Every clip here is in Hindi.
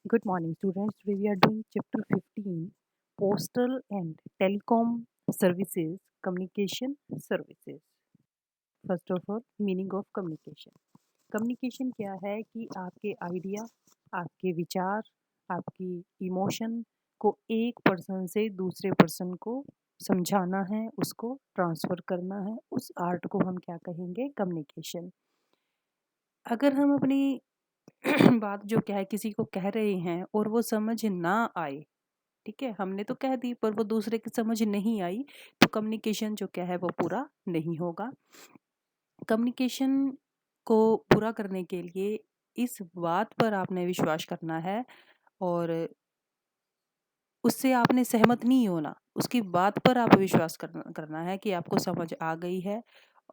Good morning, students. Today we are doing chapter 15 Postal and Telecom Services, Communication Services. First of all, meaning of communication. Communication क्या है कि आपके आइडिया, आपके विचार, आपकी इमोशन को एक पर्सन से दूसरे पर्सन को समझाना है, उसको ट्रांसफ़र करना है। उस आर्ट को हम क्या कहेंगे? कम्युनिकेशन। अगर हम अपनी बात जो क्या है किसी को कह रहे हैं और वो समझ ना आए, ठीक है, हमने तो कह दी पर वो दूसरे की समझ नहीं आई, तो कम्युनिकेशन जो क्या है वो पूरा नहीं होगा। कम्युनिकेशन को पूरा करने के लिए इस बात पर आपने विश्वास करना है और उससे आपने सहमत नहीं होना, उसकी बात पर आप विश्वास करना करना है कि आपको समझ आ गई है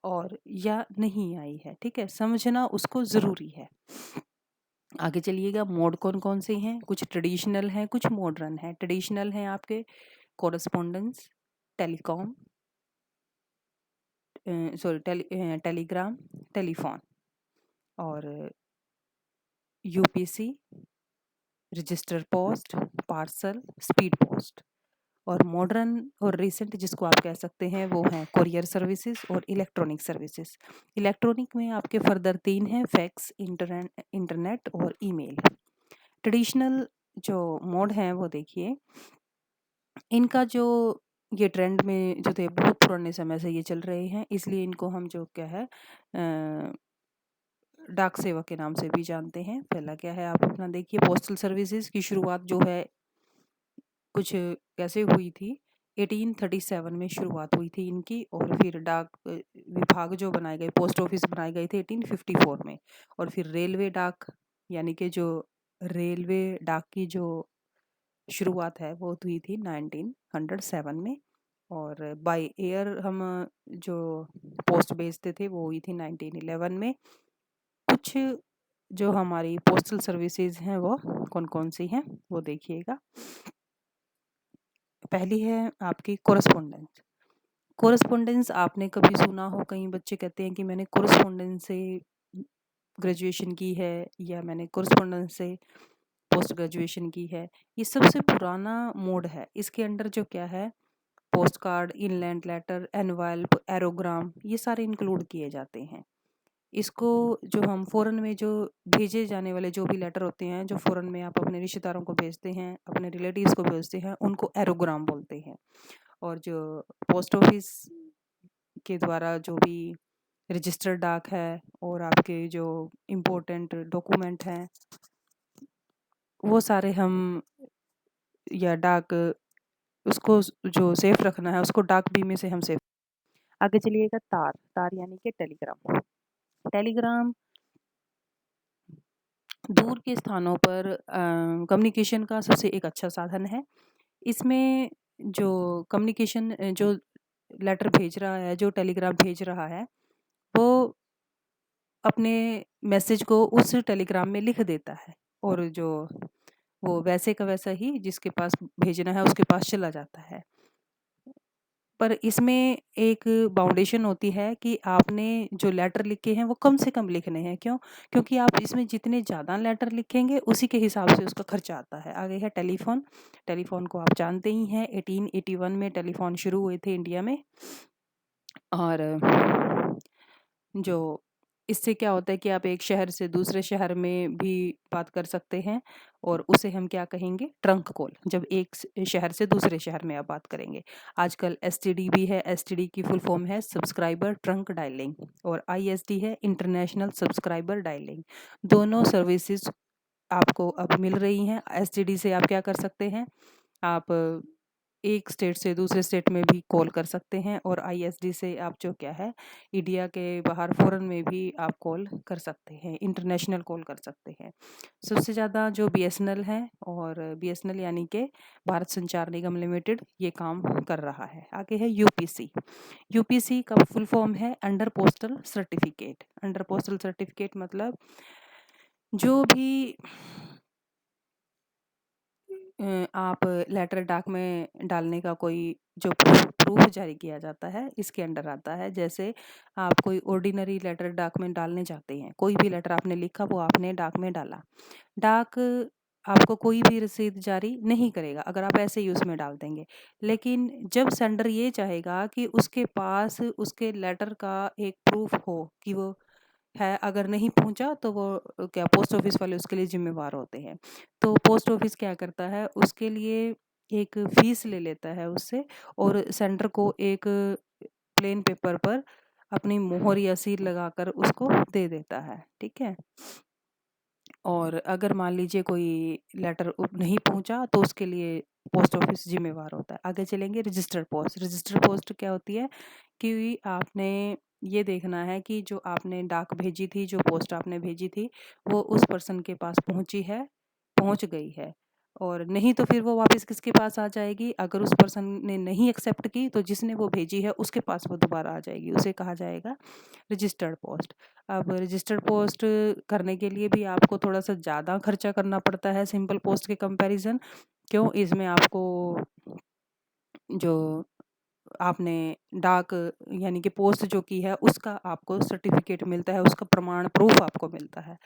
और या नहीं आई है, ठीक है, समझना उसको ज़रूरी है। आगे चलिएगा, मोड कौन कौन से हैं? कुछ ट्रेडिशनल हैं, कुछ मॉडर्न हैं। ट्रेडिशनल हैं आपके कॉरेस्पॉन्डेंस, टेलीकॉम, टेलीग्राम, टेलीफोन और UPC, register post, parcel, speed post. और मॉडर्न और रिसेंट जिसको आप कह सकते हैं वो हैं कोरियर सर्विसेज और इलेक्ट्रॉनिक सर्विसेज। इलेक्ट्रॉनिक में आपके फर्दर 3 हैं, फैक्स, इंटरनेट और ईमेल। ट्रेडिशनल जो मोड हैं वो देखिए, इनका जो ये ट्रेंड में जो थे बहुत पुराने समय से ये चल रहे हैं, इसलिए इनको हम जो क्या है डाक सेवा के नाम से भी जानते हैं। पहला क्या है आप अपना देखिए, पोस्टल सर्विसेज की शुरुआत जो है कुछ कैसे हुई थी, 1837 में शुरुआत हुई थी इनकी और फिर डाक विभाग जो बनाए गए, पोस्ट ऑफिस बनाए गए थे 1854 में। और फिर रेलवे डाक यानी कि जो रेलवे डाक की जो शुरुआत है वो हुई थी 1907 में। और बाय एयर हम जो पोस्ट भेजते थे वो हुई थी 1911 में। कुछ जो हमारी पोस्टल सर्विसेज हैं वो कौन कौन सी हैं वो देखिएगा। पहली है आपकी कोरस्पोंडेंस। कोरस्पोंडेंस आपने कभी सुना हो, कई बच्चे कहते हैं कि मैंने कोरस्पोंडेंस से ग्रेजुएशन की है या मैंने कोरस्पोंडेंस से पोस्ट ग्रेजुएशन की है। ये सबसे पुराना मोड है। इसके अंडर जो क्या है, post card, inland letter, envelope, aerogram, ये सारे इंक्लूड किए जाते हैं। इसको जो हम फ़ॉरेन में जो भेजे जाने वाले जो भी लेटर होते हैं, जो फ़ॉरेन में आप अपने रिश्तेदारों को भेजते हैं, अपने रिलेटिव्स को भेजते हैं, उनको एरोग्राम बोलते हैं। और जो पोस्ट ऑफिस के द्वारा जो भी रजिस्टर्ड डाक है और आपके जो इम्पोर्टेंट डॉक्यूमेंट हैं, वो सारे हम या डाक उसको जो सेफ रखना है उसको डाक बीमे से हम सेफ। आगे चलिएगा, तार। तार यानी कि टेलीग्राम। टेलीग्राम दूर के स्थानों पर कम्युनिकेशन का सबसे एक अच्छा साधन है। इसमें जो कम्युनिकेशन जो लेटर भेज रहा है, जो टेलीग्राम भेज रहा है, वो अपने मैसेज को उस टेलीग्राम में लिख देता है और जो वो वैसे का वैसा ही जिसके पास भेजना है उसके पास चला जाता है। पर इसमें एक बाउंडेशन होती है कि आपने जो लेटर लिखे हैं वो कम से कम लिखने हैं। क्यों? क्योंकि आप इसमें जितने ज़्यादा लेटर लिखेंगे उसी के हिसाब से उसका खर्चा आता है। आगे है टेलीफ़ोन। टेलीफ़ोन को आप जानते ही हैं, 1881 में टेलीफ़ोन शुरू हुए थे इंडिया में। और जो इससे क्या होता है कि आप एक शहर से दूसरे शहर में भी बात कर सकते हैं और उसे हम क्या कहेंगे? Trunk call. जब एक शहर से दूसरे शहर में आप बात करेंगे। आजकल एसटीडी भी है। एसटीडी की फुल फॉर्म है सब्सक्राइबर ट्रंक डायलिंग और आईएसडी है इंटरनेशनल सब्सक्राइबर डायलिंग। दोनों सर्विसेज आपको अब मिल रही हैं। एसटीडी से आप क्या कर सकते हैं? आप एक स्टेट से दूसरे स्टेट में भी कॉल कर सकते हैं और आईएसडी से आप जो क्या है इंडिया के बाहर फ़ॉरेन में भी आप कॉल कर सकते हैं, इंटरनेशनल कॉल कर सकते हैं। सबसे ज़्यादा जो बीएसएनएल है और बीएसएनएल यानी कि भारत संचार निगम लिमिटेड ये काम कर रहा है। आगे है यूपीसी। यूपीसी का फुल फॉर्म है under postal certificate. Under postal certificate मतलब जो भी आप लेटर डाक में डालने का कोई जो प्रूफ जारी किया जाता है इसके अंडर आता है। जैसे आप कोई ऑर्डिनरी लेटर डाक में डालने जाते हैं, कोई भी लेटर आपने लिखा वो आपने डाक में डाला। डाक आपको कोई भी रसीद जारी नहीं करेगा अगर आप ऐसे ही उसमें डाल देंगे। लेकिन जब सेंडर ये चाहेगा कि उसके पास उसके लेटर का एक प्रूफ हो कि वो है, अगर नहीं पहुँचा तो वो क्या पोस्ट ऑफिस वाले उसके लिए ज़िम्मेवार होते हैं। तो पोस्ट ऑफिस क्या करता है उसके लिए एक फ़ीस ले लेता है उससे और सेंडर को एक प्लेन पेपर पर अपनी मोहर या सील लगाकर उसको दे देता है, ठीक है? और अगर मान लीजिए कोई लेटर नहीं पहुंचा तो उसके लिए पोस्ट ऑफिस जिम्मेवार होता है। आगे चलेंगे रजिस्टर्ड पोस्ट। रजिस्टर्ड पोस्ट क्या होती है कि आपने ये देखना है कि जो आपने डाक भेजी थी, जो पोस्ट आपने भेजी थी, वो उस पर्सन के पास पहुंची है, पहुंच गई है। और नहीं तो फिर वो वापस किसके पास आ जाएगी? अगर उस पर्सन ने नहीं एक्सेप्ट की तो जिसने वो भेजी है उसके पास वो दोबारा आ जाएगी। उसे कहा जाएगा रजिस्टर्ड पोस्ट। अब रजिस्टर्ड पोस्ट करने के लिए भी आपको थोड़ा-सा ज़्यादा खर्चा करना पड़ता है सिंपल पोस्ट के कंपैरिज़न। क्यों? इसमें आपको जो आपने डाक यानी कि पोस्ट जो की है उसका आपको सर्टिफ़िकेट मिलता है, उसका प्रमाण प्रूफ़ आपको मिलता है।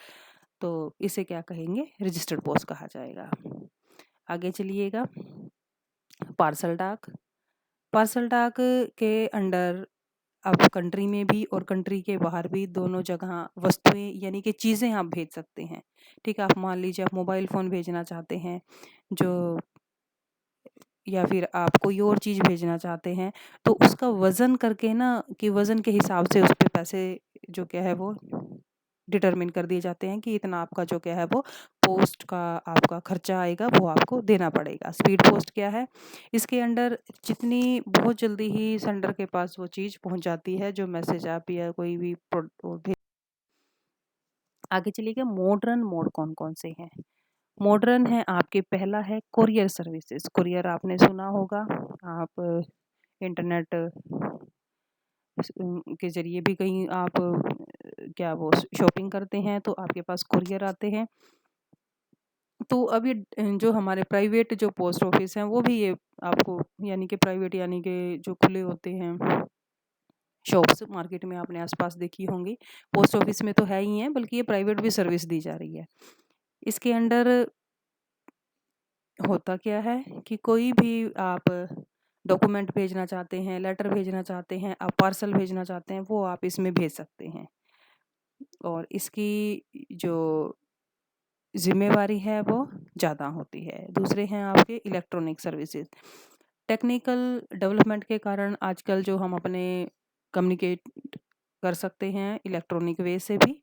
तो इसे क्या कहेंगे? रजिस्टर्ड पोस्ट कहा जाएगा। आगे चलिएगा, पार्सल डाक। पार्सल डाक के अंडर आप कंट्री में भी और कंट्री के बाहर भी दोनों जगह वस्तुएं यानी कि चीज़ें आप भेज सकते हैं। ठीक है, आप मान लीजिए आप मोबाइल फ़ोन भेजना चाहते हैं जो या फिर आप कोई और चीज़ भेजना चाहते हैं तो उसका वज़न करके ना कि वज़न के हिसाब से उस पे पैसे जो क्या है वो डिटरमिन कर दिए जाते हैं कि इतना आपका जो क्या है वो पोस्ट का आपका खर्चा आएगा वो आपको देना पड़ेगा। स्पीड पोस्ट क्या है? इसके अंडर जितनी बहुत जल्दी ही सेंडर के पास वो चीज़ पहुँच जाती है जो मैसेज आप या कोई भी आगे चलिएगा, मॉडर्न मोड कौन-कौन से हैं? मॉडर्न है आपके, पहला है कोरियर सर्विसेज। कोरियर आपने सुना होगा। आप इंटरनेट के ज़रिए भी कहीं आप क्या वो शॉपिंग करते हैं तो आपके पास कोरियर आते हैं। तो अब ये जो हमारे प्राइवेट जो पोस्ट ऑफिस हैं वो भी ये आपको यानी कि प्राइवेट यानी कि जो खुले होते हैं शॉप्स मार्केट में आपने आस-पास देखी होंगी। पोस्ट ऑफिस में तो है ही हैं बल्कि ये प्राइवेट भी सर्विस दी जा रही है। इसके अंडर होता क्या है कि कोई भी आप डॉक्यूमेंट भेजना चाहते हैं, लेटर भेजना चाहते हैं, आप पार्सल भेजना चाहते हैं, वो आप इसमें भेज सकते हैं। और इसकी जो ज़िम्मेवारी है वो ज़्यादा होती है। दूसरे हैं आपके इलेक्ट्रॉनिक सर्विसेज़। टेक्निकल डेवलपमेंट के कारण आजकल जो हम अपने कम्युनिकेट कर सकते हैं इलेक्ट्रॉनिक वे से भी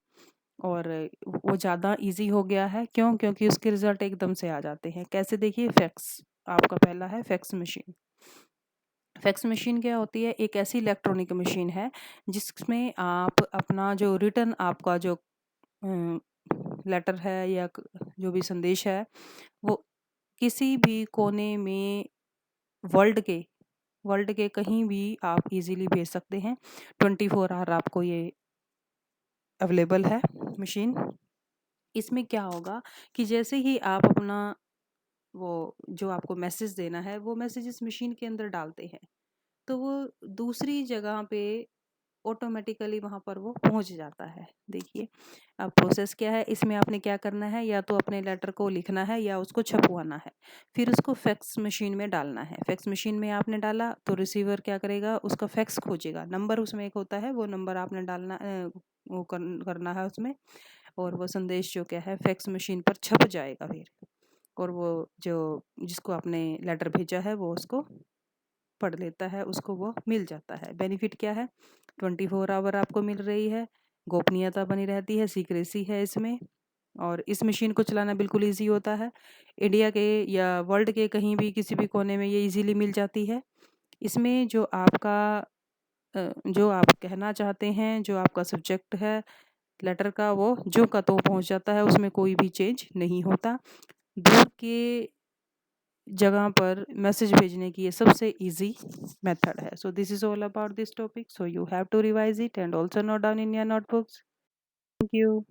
और वो ज़्यादा ईज़ी हो गया है। क्यों? क्योंकि उसके रिज़ल्ट एकदम से आ जाते हैं। कैसे? देखिए, फैक्स आपका पहला है फैक्स मशीन। फैक्स मशीन क्या होती है? एक ऐसी इलेक्ट्रॉनिक मशीन है जिसमें आप अपना जो रिटन आपका जो अ, लेटर है या जो भी संदेश है वो किसी भी कोने में वर्ल्ड के वर्ल्ड के कहीं भी आप इजीली भेज सकते हैं। 24 आवर आपको ये अवेलेबल है मशीन। इसमें क्या होगा कि जैसे ही आप अपना वो जो आपको मैसेज देना है वो मैसेज इस मशीन के अंदर डालते हैं तो वो दूसरी जगह पे ऑटोमेटिकली वहाँ पर वो पहुँच जाता है। देखिए, अब प्रोसेस क्या है, इसमें आपने क्या करना है, या तो अपने लेटर को लिखना है या उसको छपवाना है। फिर उसको फैक्स मशीन में डालना है। फैक्स मशीन में आपने डाला तो रिसीवर क्या करेगा, उसका फैक्स खोजेगा। नंबर उसमें एक होता है, वो नंबर आपने डालना वो करना है उसमें और वो संदेश जो क्या है फैक्स मशीन पर छप जाएगा फिर। और वो जो जिसको आपने लेटर भेजा है वो उसको पढ़ लेता है, उसको वो मिल जाता है। बेनिफिट क्या है? 24 आवर आपको मिल रही है, गोपनीयता बनी रहती है, सीक्रेसी है इसमें और इस मशीन को चलाना बिल्कुल ईज़ी होता है। इंडिया के या वर्ल्ड के कहीं भी किसी भी कोने में ये ईज़िली मिल जाती है। इसमें जो आपका जो आप कहना चाहते हैं, जो आपका सब्जेक्ट है लेटर का वो ज्यों का त्यों पहुँच जाता है, उसमें कोई भी चेंज नहीं होता। दूर के जगह पर मैसेज भेजने की ये सबसे इजी मेथड है। So this is all about this topic, so you have to revise it and also note down in your notebooks. Thank you.